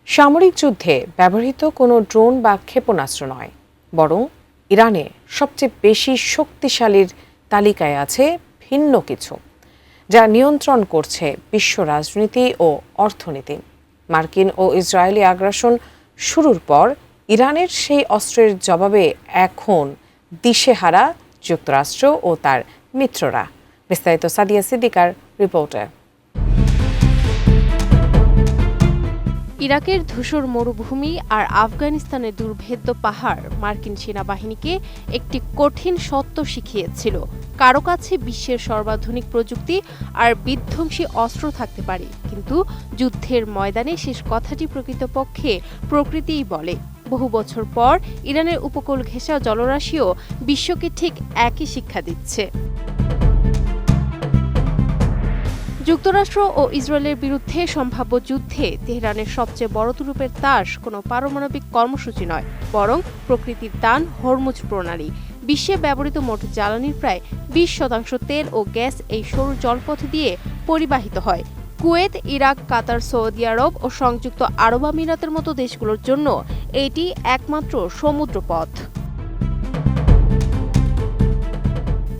সামরিক যুদ্ধে ব্যবহৃত কোনো ড্রোন বা ক্ষেপণাস্ত্র নয়, বরং ইরানের সবচেয়ে বেশি শক্তিশালীর তালিকায় আছে ভিন্ন কিছু, যা নিয়ন্ত্রণ করছে বিশ্ব রাজনীতি ও অর্থনীতি। মার্কিন ও ইসরায়েলি আগ্রাসন শুরুর পর ইরানের সেই অস্ত্রের জবাবে এখন দিশেহারা যুক্তরাষ্ট্র ও তার মিত্ররা। বিস্তারিত সাদিয়া সিদ্দিকার রিপোর্টে। ইরাকের ধূসর মরুভূমি আর আফগানিস্তানের দুর্ভেদ্য পাহাড় মার্কিন সেনাবাহিনীকে একটি কঠিন সত্য শিখিয়েছিল। কারো কাছে বিশ্বের সর্বাধুনিক প্রযুক্তি আর বিধ্বংসী অস্ত্র থাকতে পারে, কিন্তু যুদ্ধের ময়দানে শেষ কথাটি প্রকৃতপক্ষে প্রকৃতিই বলে। বহু বছর পর ইরানের উপকূল ঘেঁষা জলরাশিও বিশ্বকে ঠিক একই শিক্ষা দিচ্ছে। যুক্তরাষ্ট্র ও ইসরায়েলের বিরুদ্ধে সম্ভাব্য যুদ্ধে তেহরানের সবচেয়ে বড় তুরুপের তাস কোনো পারমাণবিক কর্মসূচি নয়, বরং প্রকৃতির দান হরমুজ প্রণালী। বিশ্বে ব্যবহৃত মোট জ্বালানির প্রায় 20% তেল ও গ্যাস এই সরু জলপথ দিয়ে পরিবাহিত হয়। কুয়েত, ইরাক, কাতার, সৌদি আরব ও সংযুক্ত আরব আমিরাতের মতো দেশগুলোর জন্য এটি একমাত্র সমুদ্রপথ।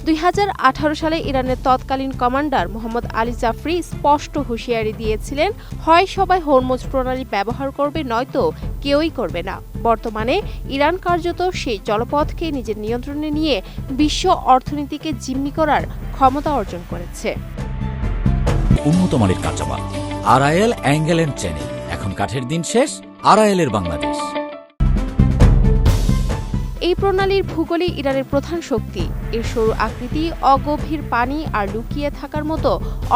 2018 সালে ইরানের তৎকালীন কমান্ডার মোহাম্মদ আলী জাফরি স্পষ্ট হুঁশিয়ারি দিয়েছিলেন, হয় সবাই হরমুজ প্রণালী ব্যবহার করবে, নয়তো কেউই করবে না। বর্তমানে ইরান কার্যত সেই জলপথকে নিজের নিয়ন্ত্রণে নিয়ে বিশ্ব অর্থনীতিকে জিম্মি করার ক্ষমতা অর্জন করেছে। উন্নত মানের কাঁচামাল, আরআইএল অ্যাঙ্গেল এন্ড চ্যানেল। এখন কাঠের দিন শেষ, আরআইএল-এর বাংলাদেশ। এই প্রণালীর ভূগোলই ইরানের প্রধান শক্তি। এর সরু আকৃতি, অগভীর পানি আর লুকিয়ে থাকার মতো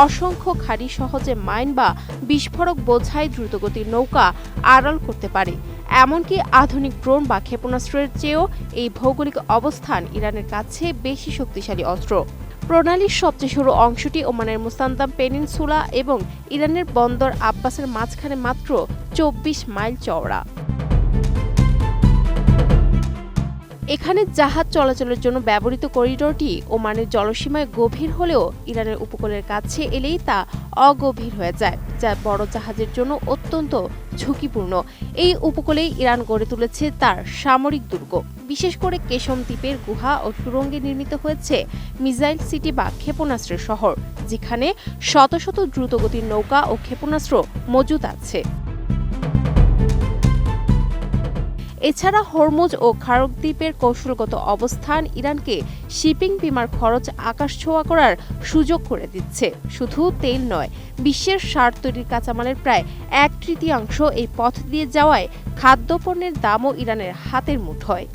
অসংখ্য খাড়ি সহজে মাইন বা বিস্ফোরক বোঝাই দ্রুতগতির নৌকা আড়াল করতে পারে। এমনকি আধুনিক ড্রোন বা ক্ষেপণাস্ত্রের চেয়েও এই ভৌগোলিক অবস্থান ইরানের কাছে বেশি শক্তিশালী অস্ত্র। প্রণালীর সবচেয়ে সরু অংশটি ওমানের মুস্তানদাম পেনিনসুলা এবং ইরানের বন্দর আব্বাসের মাঝখানে মাত্র 24 মাইল চওড়া। এখানে জাহাজ চলাচলের জন্য ব্যবহৃত করিডোরটি ওমানের জলসীমায় গভীর হলেও ইরানের উপকূলের কাছে এলেই তা অগভীর হয়ে যায়, যা বড় জাহাজের জন্য অত্যন্ত ঝুঁকিপূর্ণ। এই উপকূলেই ইরান গড়ে তুলেছে তার সামরিক দুর্গ। বিশেষ করে কেশম দ্বীপের গুহা ও সুড়ঙ্গে নির্মিত হয়েছে মিসাইল সিটি বা ক্ষেপণাস্ত্রের শহর, যেখানে শত শত দ্রুতগতির নৌকা ও ক্ষেপণাস্ত্র মজুত আছে। এছাড়া হরমুজ ও খারক দ্বীপের কৌশলগত অবস্থান ইরানকে শিপিং বিমার খরচ আকাশছোঁয়া করার সুযোগ করে দিচ্ছে। শুধু তেল নয়, বিশ্বের সার তৈরির কাঁচামালের প্রায় 1/3 এই পথ দিয়ে যাওয়ায় খাদ্যপণ্যের দামও ইরানের হাতের মুঠোয়।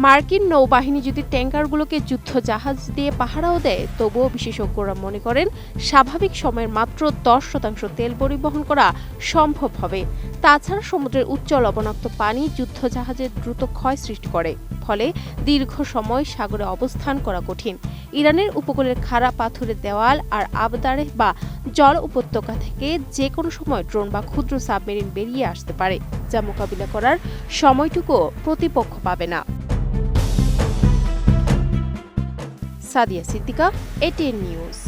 মার্কিন নৌবাহিনী যদি ট্যাঙ্কারগুলোকে যুদ্ধ জাহাজ দিয়ে পাহারাও দেয়, তবুও বিশেষজ্ঞরা মনে করেন স্বাভাবিক সময়ের মাত্র 10% তেল পরিবহন করা সম্ভব হবে। তাছাড়া সমুদ্রের উচ্চ লবণাক্ত পানি যুদ্ধ জাহাজের দ্রুত ক্ষয় সৃষ্টি করে, ফলে দীর্ঘ সময় সাগরে অবস্থান করা কঠিন। ইরানের উপকূলের খাড়া পাথরের দেওয়াল আর আবদারেহ বা জল উপত্যকা থেকে যে কোনো সময় ড্রোন বা ক্ষুদ্র সাবমেরিন বেরিয়ে আসতে পারে, যা মোকাবিলা করার সময়টুকু প্রতিপক্ষ পাবে না। Sadia Siddika, ATN news.